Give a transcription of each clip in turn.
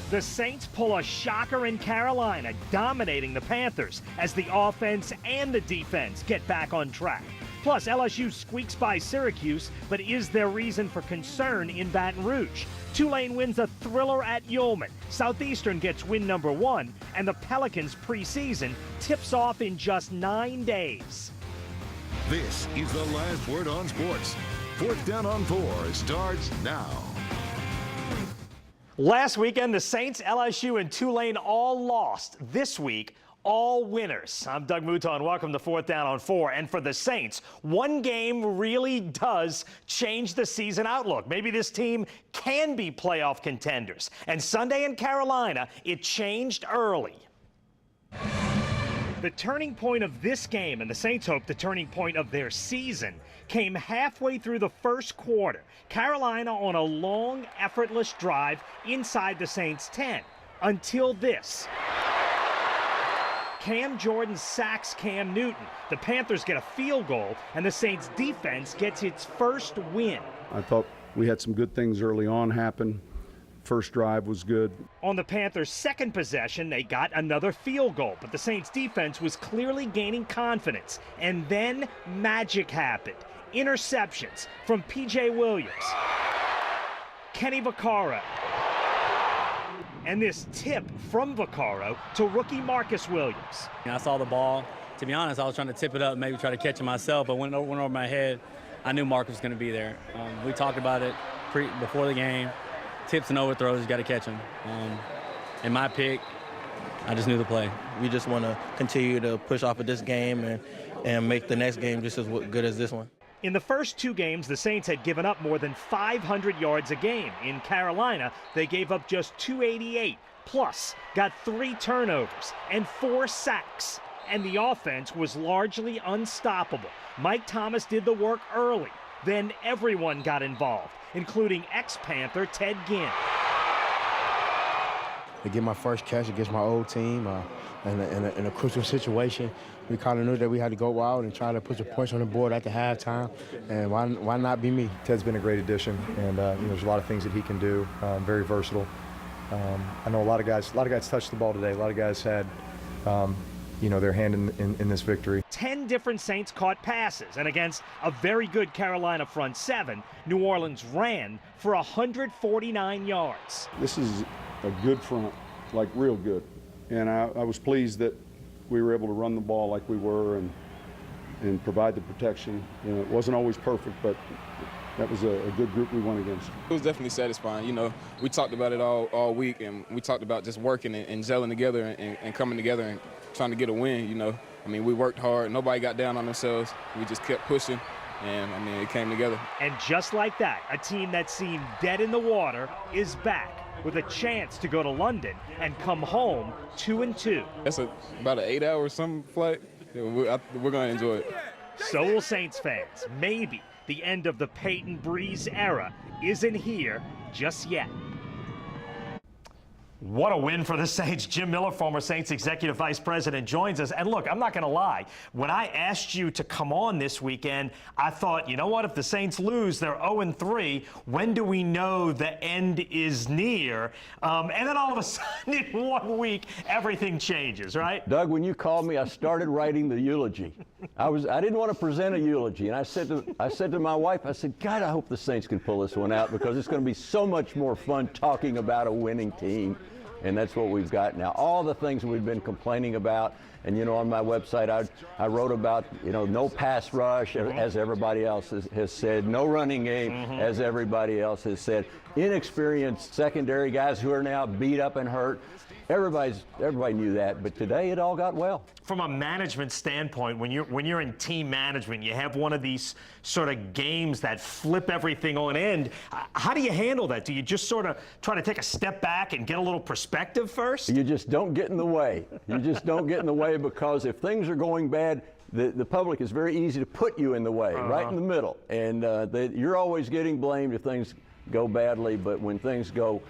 The Saints pull a shocker in Carolina, dominating the Panthers as the offense and the defense get back on track. Plus, LSU squeaks by Syracuse, but is there reason for concern in Baton Rouge? Tulane wins a thriller at Ullman. Southeastern gets win number 1, and the Pelicans preseason tips off in just 9 days. This is the last word on sports. 4th Down on 4 starts now. Last weekend, the Saints, LSU, and Tulane all lost. This week, all winners. I'm Doug Mouton. Welcome to 4th Down on 4. And for the Saints, one game really does change the season outlook. Maybe this team can be playoff contenders. And Sunday in Carolina, it changed early. The turning point of this game, and the Saints hope the turning point of their season, came halfway through the first quarter. Carolina on a long, effortless drive inside the Saints' 10. Until this. Cam Jordan sacks Cam Newton. The Panthers get a field goal, and the Saints' defense gets its first win. I thought we had some good things early on happen. First drive was good. On the Panthers' second possession, they got another field goal, but the Saints' defense was clearly gaining confidence. And then magic happened. Interceptions from P.J. Williams, Kenny Vaccaro, and this tip from Vaccaro to rookie Marcus Williams. I saw the ball. To be honest, I was trying to tip it up, maybe try to catch it myself, but when it went over my head, I knew Marcus was going to be there. We talked about it before the game. Tips and overthrows, you got to catch them. In my pick, I just knew the play. We just want to continue to push off of this game and make the next game just as good as this one. In the first 2 games, the Saints had given up more than 500 yards a game. In Carolina, they gave up just 288, plus got 3 turnovers and 4 sacks. And the offense was largely unstoppable. Mike Thomas did the work early. Then everyone got involved, including ex-Panther Ted Ginn. To get my first catch against my old team in a crucial situation, we kind of knew that we had to go out and try to put some points on the board at the halftime, and why not be me? Ted's been a great addition, and there's a lot of things that he can do. Very versatile. I know a lot of guys touched the ball today. A lot of guys had their hand in this victory. 10 different Saints caught passes, and against a very good Carolina front 7, New Orleans ran for 149 yards. This is a good front, like real good, and I was pleased that we were able to run the ball like we were and provide the protection. It wasn't always perfect, but that was a good group we won against. It was definitely satisfying. We talked about it all week, and we talked about just working and gelling together and coming together and trying to get a win. We worked hard. Nobody got down on themselves. We just kept pushing, and it came together. And just like that, a team that seemed dead in the water is back with a chance to go to London and come home 2-2. That's about an 8-hour flight. We're going to enjoy it. So will Saints fans. Maybe the end of the Peyton Breeze era isn't here just yet. What a win for the Saints. Jim Miller, former Saints Executive Vice President, joins us. And look, I'm not going to lie. When I asked you to come on this weekend, I thought, you know what, if the Saints lose, they're 0-3, when do we know the end is near? And then all of a sudden, in 1 week, everything changes, right? Doug, when you called me, I started writing the eulogy. I didn't want to present a eulogy, and I said to my wife, I said, God, I hope the Saints can pull this one out, because it's going to be so much more fun talking about a winning team. And that's what we've got now. All the things we've been complaining about, and on my website I wrote about no pass rush, as everybody else has said, no running game, as everybody else has said, inexperienced secondary guys who are now beat up and hurt. Everybody knew that, but today it all got well. From a management standpoint, when you're in team management, you have one of these sort of games that flip everything on end. How do you handle that? Do you just sort of try to take a step back and get a little perspective first? You just don't get in the way. You just don't get in the way, because if things are going bad, the public is very easy to put you in the way, right in the middle. And you're always getting blamed if things go badly, but when things go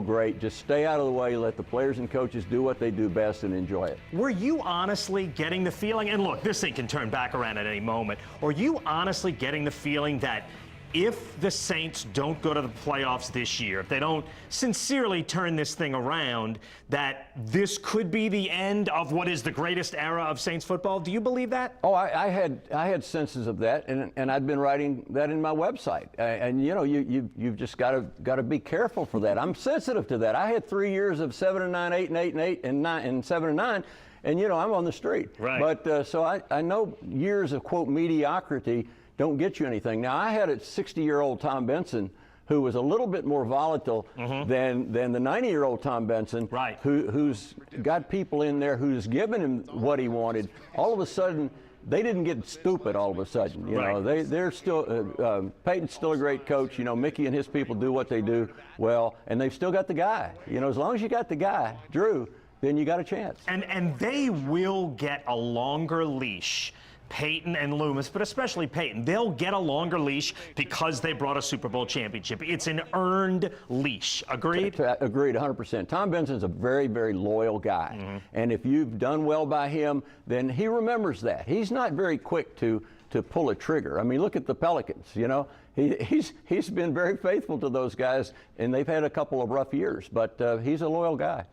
great, just stay out of the way, let the players and coaches do what they do best and enjoy it. Were you honestly getting the feeling, and look, this thing can turn back around at any moment, or you honestly getting the feeling that if the Saints don't go to the playoffs this year, if they don't sincerely turn this thing around, that this could be the end of what is the greatest era of Saints football? Do you believe that? Oh, I had senses of that, and I'd been writing that in my website. And you know, you've just got to be careful for that. I'm sensitive to that. I had 3 years of 7-9, 8-8, and 8, and 7-9. And, you know, I'm on the street. Right. But so I know years of, quote, mediocrity don't get you anything. Now, I had a 60-year-old Tom Benson who was a little bit more volatile than the 90-year-old Tom Benson, right, who's got people in there who's given him what he wanted. All of a sudden, they didn't get stupid all of a sudden. You know, they're still, Peyton's still a great coach. You know, Mickey and his people do what they do well, and they've still got the guy. You know, as long as you got the guy, Drew, then you got a chance. And they will get a longer leash, Peyton and Loomis, but especially Peyton. They'll get a longer leash because they brought a Super Bowl championship. It's an earned leash. Agreed? Agreed, 100%. Tom Benson's a very, very loyal guy. And if you've done well by him, then he remembers that. He's not very quick to pull a trigger. I mean, look at the Pelicans, you know. He's been very faithful to those guys, and they've had a couple of rough years, but he's a loyal guy.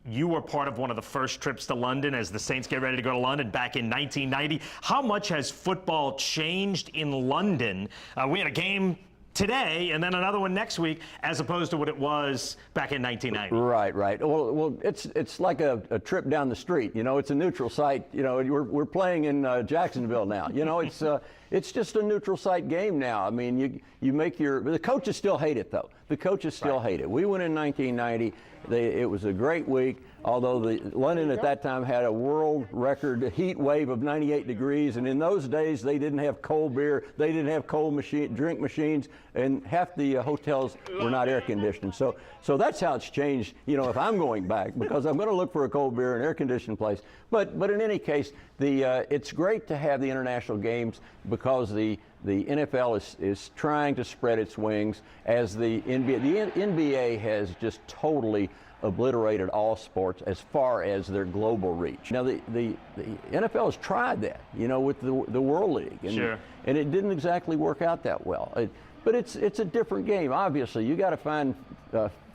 You were part of one of the first trips to London as the Saints get ready to go to London back in 1990. How much has football changed in London? We had a game today and then another one next week, as opposed to what it was back in 1990. Right. Well, it's like a trip down the street. You know, it's a neutral site. You know, we're playing in Jacksonville now. You know, it's just a neutral site game now. I mean, you make the coaches still hate it though. The coaches still hate it. We went in 1990. It was a great week, although London at that time had a world record heat wave of 98 degrees, and in those days they didn't have cold beer, they didn't have cold drink machines, and half the hotels were not air conditioned. So that's how it's changed, you know, if I'm going back, because I'm going to look for a cold beer and air conditioned place. But in any case, it's great to have the international games because the NFL is trying to spread its wings as the NBA. The NBA has just totally obliterated all sports as far as their global reach. Now, the NFL has tried that, you know, with the World League. And, and it didn't exactly work out that well. But it's a different game. Obviously, you got to find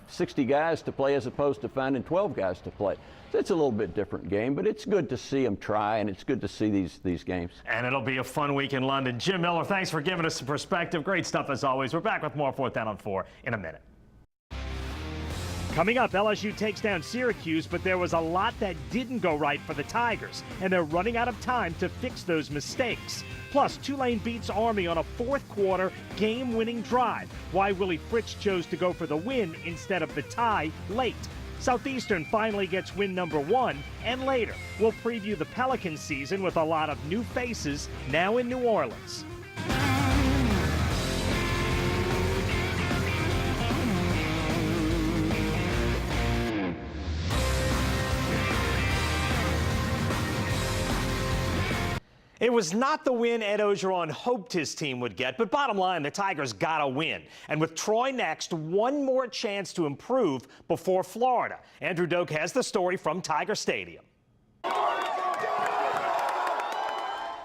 60 guys to play as opposed to finding 12 guys to play. So it's a little bit different game, but it's good to see them try, and it's good to see these games. And it'll be a fun week in London. Jim Miller, thanks for giving us some perspective. Great stuff as always. We're back with more 4th Down on 4 in a minute. Coming up, LSU takes down Syracuse, but there was a lot that didn't go right for the Tigers, and they're running out of time to fix those mistakes. Plus, Tulane beats Army on a fourth-quarter game-winning drive. Why Willie Fritz chose to go for the win instead of the tie late. Southeastern finally gets win number 1, and later, we'll preview the Pelicans season with a lot of new faces now in New Orleans. It was not the win Ed Ogeron hoped his team would get, but bottom line, the Tigers got a win. And with Troy next, one more chance to improve before Florida. Andrew Doak has the story from Tiger Stadium.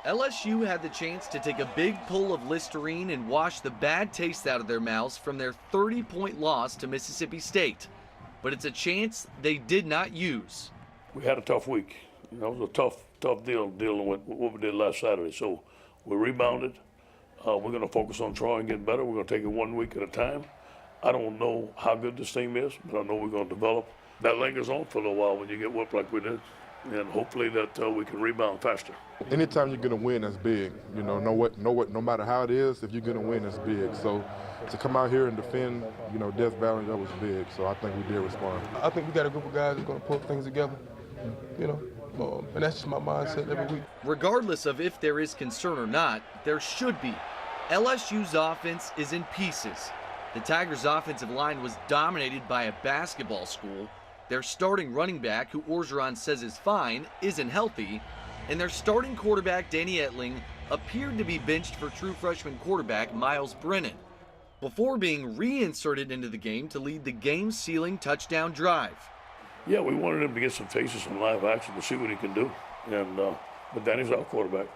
LSU had the chance to take a big pull of Listerine and wash the bad taste out of their mouths from their 30-point loss to Mississippi State. But it's a chance they did not use. We had a tough week. It was a tough deal dealing with what we did last Saturday. So we rebounded. We're going to focus on Troy and get better. We're going to take it 1 week at a time. I don't know how good this team is, but I know we're going to develop. That lingers on for a little while when you get whooped like we did, and hopefully that we can rebound faster. Anytime you're going to win, that's big. You know no matter how it is, if you're going to win, that's big. So to come out here and defend, Death Valley, that was big. So I think we did respond. I think we got a group of guys that's going to pull things together, and that's just my mindset every week. Regardless of if there is concern or not, there should be. LSU's offense is in pieces. The Tigers' offensive line was dominated by a basketball school. Their starting running back, who Orgeron says is fine, isn't healthy. And their starting quarterback, Danny Etling, appeared to be benched for true freshman quarterback Miles Brennan, before being reinserted into the game to lead the game-sealing touchdown drive. Yeah, we wanted him to get some faces, some live action to see what he can do. And but Danny's our quarterback.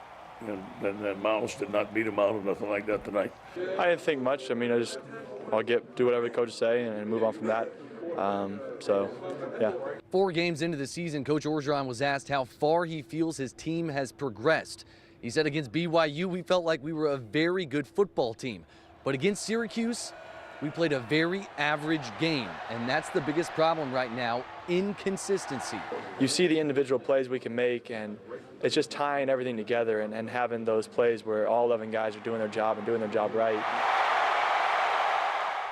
And Miles did not beat him out or nothing like that tonight. I didn't think much. I mean, I'll do whatever the coaches say and move on from that. Yeah. 4 games into the season, Coach Orgeron was asked how far he feels his team has progressed. He said against BYU, we felt like we were a very good football team. But against Syracuse, we played a very average game. And that's the biggest problem right now, inconsistency. You see the individual plays we can make, and it's just tying everything together and having those plays where all 11 guys are doing their job and doing their job right.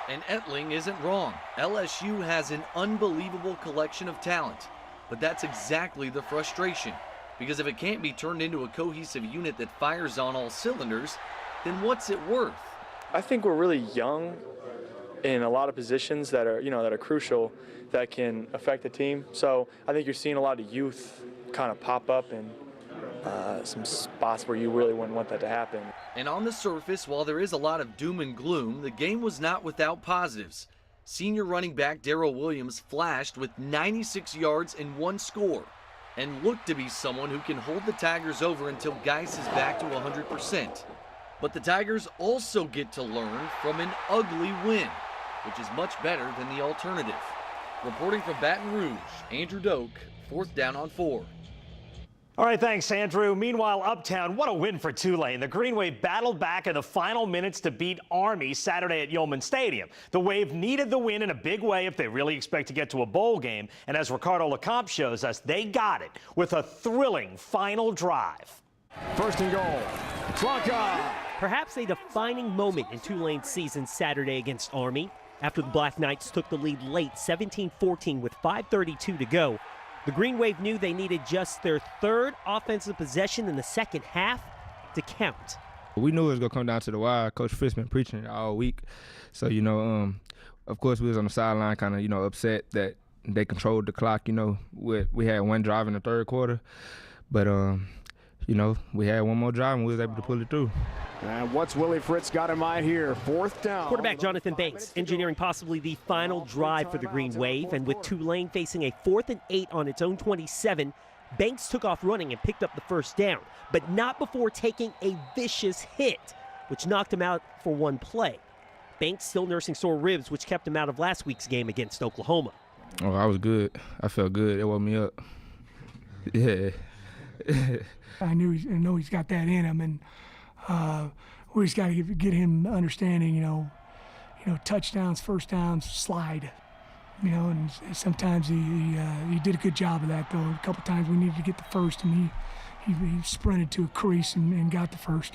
And Etling isn't wrong. LSU has an unbelievable collection of talent. But that's exactly the frustration. Because if it can't be turned into a cohesive unit that fires on all cylinders, then what's it worth? I think we're really young in a lot of positions that are, that are crucial, that can affect the team. So I think you're seeing a lot of youth kind of pop up in some spots where you really wouldn't want that to happen. And on the surface, while there is a lot of doom and gloom, the game was not without positives. Senior running back Darrell Williams flashed with 96 yards and 1 score and looked to be someone who can hold the Tigers over until Geis is back to 100%. But the Tigers also get to learn from an ugly win, which is much better than the alternative. Reporting from Baton Rouge, Andrew Doak, 4th Down on 4. All right, thanks, Andrew. Meanwhile, Uptown, what a win for Tulane. The Green Wave battled back in the final minutes to beat Army Saturday at Yeoman Stadium. The Wave needed the win in a big way if they really expect to get to a bowl game. And as Ricardo LeCompte shows us, they got it with a thrilling final drive. 1st and goal. Trunca. Perhaps a defining moment in Tulane's season Saturday against Army. After the Black Knights took the lead late 17-14 with 5:32 to go, the Green Wave knew they needed just their 3rd offensive possession in the second half to count. We knew it was going to come down to the wire. Coach Fritz been preaching it all week. So, of course, we was on the sideline kind of, upset that they controlled the clock. We had 1 drive in the 3rd quarter. But, we had 1 more drive and we was able to pull it through. And what's Willie Fritz got in mind here? 4th down. Quarterback Jonathan Banks engineering possibly the final drive for the Green Wave. And with Tulane facing a 4th and 8 on its own 27, Banks took off running and picked up the 1st down, but not before taking a vicious hit, which knocked him out for 1 play. Banks still nursing sore ribs, which kept him out of last week's game against Oklahoma. Oh, I was good. I felt good. It woke me up. Yeah. I know he's got that in him, and we just got to get him understanding, touchdowns, 1st downs, slide, and sometimes he did a good job of that, though. A couple times we needed to get the 1st, and he sprinted to a crease and got the 1st.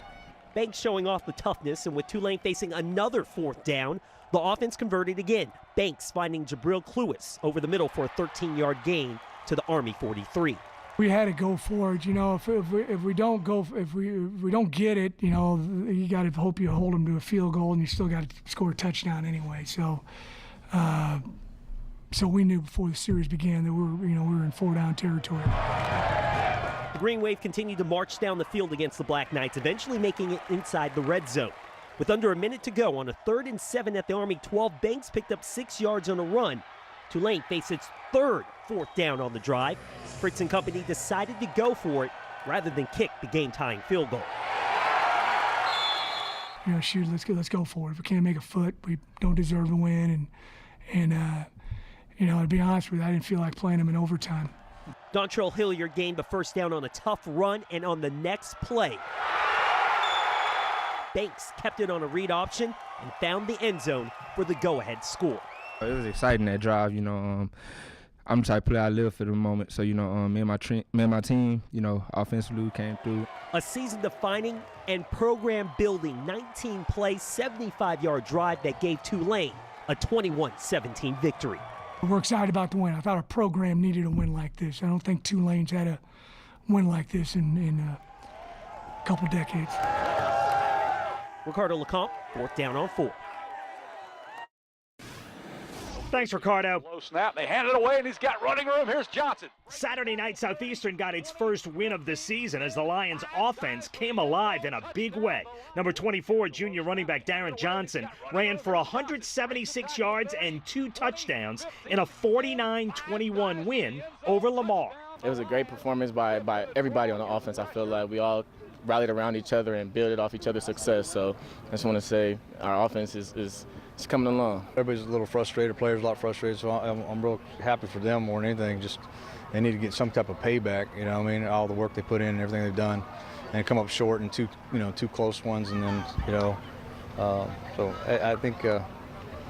Banks showing off the toughness, and with Tulane facing another 4th down, the offense converted again. Banks finding Jabril Cluis over the middle for a 13-yard gain to the Army 43. We had to go for it, if we don't get it, you got to hope you hold them to a field goal, and you still got to score a touchdown anyway. So we knew before the series began that we were in 4-down territory. The Green Wave continued to march down the field against the Black Knights, eventually making it inside the red zone. With under a minute to go on a 3rd and 7 at the Army 12, Banks picked up 6 yards on a run. Tulane faced its 3rd 4th down on the drive. Fritz and company decided to go for it rather than kick the game-tying field goal. Shoot, let's go for it. If we can't make a foot, we don't deserve to win. And to be honest with you, I didn't feel like playing them in overtime. Dontrell Hilliard gained the 1st down on a tough run, and on the next play, Banks kept it on a read option and found the end zone for the go-ahead score. It was exciting, that drive. I'm the type of player I live for the moment. So, me and my team, offensively came through. A season-defining and program-building 19-play, 75-yard drive that gave Tulane a 21-17 victory. We're excited about the win. I thought our program needed a win like this. I don't think Tulane's had a win like this in a couple decades. Ricardo LeCompte, 4th Down on 4. Thanks, Ricardo. Low snap. They hand it away, and he's got running room. Here's Johnson. Saturday night, Southeastern got its first win of the season as the Lions' offense came alive in a big way. Number 24, junior running back Darren Johnson, ran for 176 yards and 2 touchdowns in a 49-21 win over Lamar. It was a great performance by everybody on the offense. I feel like we all rallied around each other and build off each other's success. So I just want to say our offense is coming along. Everybody's a little frustrated, players a lot frustrated, so I'm real happy for them more than anything. Just they need to get some type of payback, you know what I mean, all the work they put in and everything they've done, and come up short in two close ones, and then, so I think,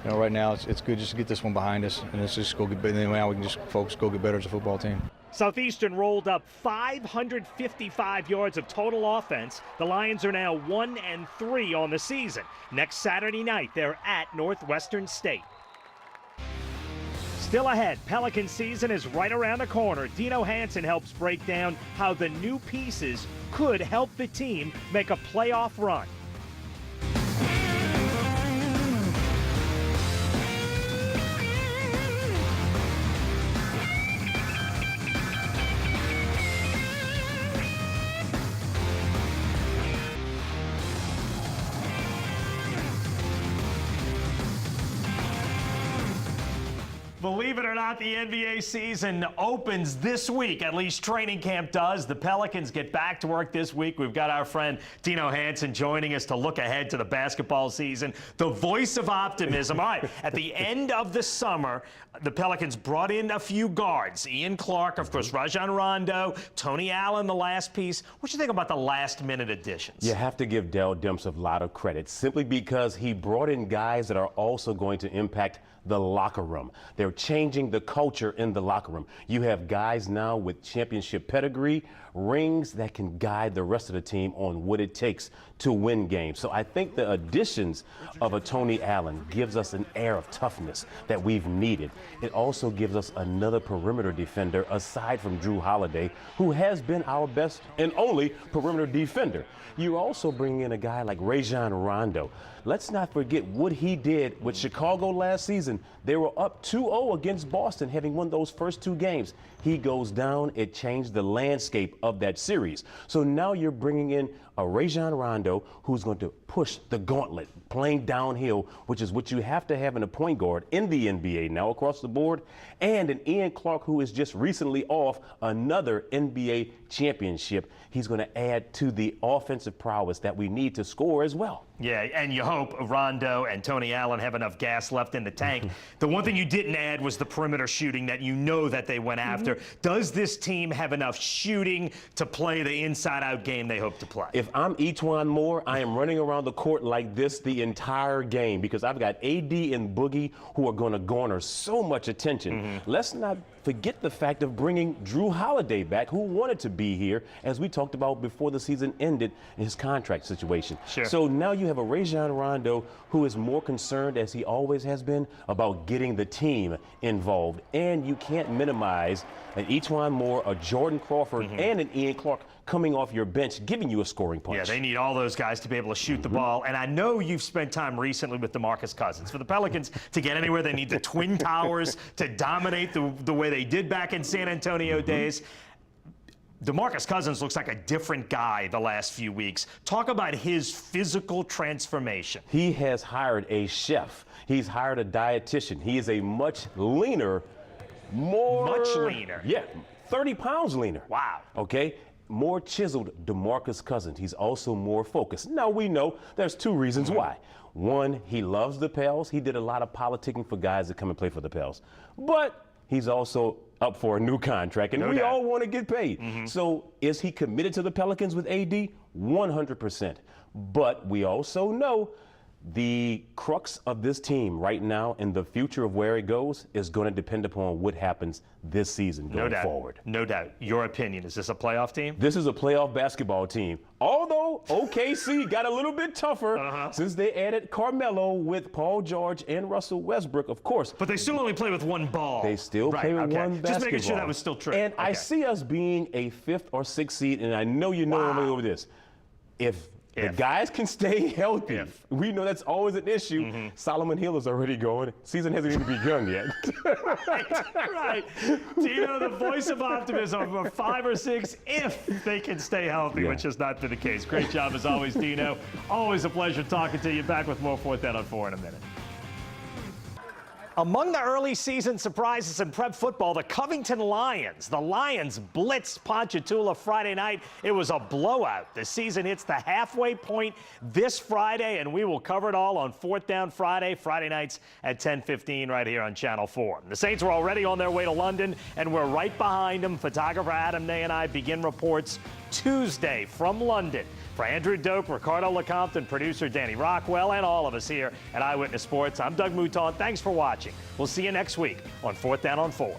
right now it's good just to get this one behind us, and let's just go get better. Now we can just focus, go get better as a football team. Southeastern rolled up 555 yards of total offense. The Lions are now 1-3 on the season. Next Saturday night, they're at Northwestern State. Still ahead, Pelican season is right around the corner. Dino Hansen helps break down how the new pieces could help the team make a playoff run. Believe it or not, the NBA season opens this week. At least training camp does. The Pelicans get back to work this week. We've got our friend Dino Hansen joining us to look ahead to the basketball season. The voice of optimism. All right, at the end of the summer, the Pelicans brought in a few guards. Ian Clark, of course, Rajon Rondo, Tony Allen, the last piece. What do you think about the last-minute additions? You have to give Dell Demps a lot of credit, simply because he brought in guys that are also going to impact the locker room. They're changing the culture in the locker room. You have guys now with championship pedigree, rings that can guide the rest of the team on what it takes to win games. So I think the additions of a Tony Allen gives us an air of toughness that we've needed. It also gives us another perimeter defender aside from Drew Holiday, who has been our best and only perimeter defender. You also bring in a guy like Rajon Rondo. Let's not forget what he did with Chicago last season. They were up 2-0 against Boston, having won those first two games. He goes down. It changed the landscape of that series. So now you're bringing in a Rajon Rondo who's going to push the gauntlet, playing downhill, which is what you have to have in a point guard in the NBA now across the board, and an Ian Clark who is just recently off another NBA championship. He's going to add to the offensive prowess that we need to score as well. Yeah, and you hope Rondo and Tony Allen have enough gas left in the tank. The one thing you didn't add was the perimeter shooting that you know that they went after. Does this team have enough shooting to play the inside-out game they hope to play? If I'm E'Twaun Moore, I am running around the court like this the entire game because I've got AD and Boogie who are going to garner so much attention. Let's not forget the fact of bringing Drew Holiday back, who wanted to be here, as we talked about before the season ended, in his contract situation. Sure. So now you have a Rajon Rondo who is more concerned, as he always has been, about getting the team involved. And you can't minimize an E'Twaun Moore, a Jordan Crawford, and an Ian Clark coming off your bench, giving you a scoring punch. Yeah, they need all those guys to be able to shoot the ball. And I know you've spent time recently with DeMarcus Cousins. For the Pelicans to get anywhere, they need the Twin Towers to dominate the way they did back in San Antonio days. DeMarcus Cousins looks like a different guy the last few weeks. Talk about his physical transformation. He has hired a chef. He's hired a dietitian. He is a much leaner, Much leaner. Yeah, 30 pounds leaner. Wow. Okay? More chiseled DeMarcus Cousins. He's also more focused. Now, we know there's two reasons why. One, he loves the Pels. He did a lot of politicking for guys that come and play for the Pels. But he's also up for a new contract, and we all want to get paid. So is he committed to the Pelicans with AD? 100%. But we also know the crux of this team right now and the future of where it goes is going to depend upon what happens this season going forward. No doubt. Your opinion, is this a playoff team? This is a playoff basketball team. Although OKC got a little bit tougher since they added Carmelo with Paul George and Russell Westbrook, of course. But they still only play with one ball. They still play with one basketball. Just making sure that was still true. And I see us being a 5th or 6th seed, and I know you know I'm going to go with this. If the guys can stay healthy, we know that's always an issue. Solomon Hill is already going. Season hasn't even begun yet. Right. Dino, the voice of optimism for 5 or 6 if they can stay healthy, which has not been the case. Great job as always, Dino. Always a pleasure talking to you. Back with more 4th Down on 4 in a minute. Among the early season surprises in prep football, the Covington Lions. The Lions blitzed Ponchatoula Friday night. It was a blowout. The season hits the halfway point this Friday, and we will cover it all on 4th Down Friday, Friday nights at 10:15 right here on Channel 4. The Saints were already on their way to London, and we're right behind them. Photographer Adam Ney and I begin reports Tuesday from London. For Andrew Doak, Ricardo LeCompte, and producer Danny Rockwell, and all of us here at Eyewitness Sports, I'm Doug Mouton. Thanks for watching. We'll see you next week on 4th Down on 4.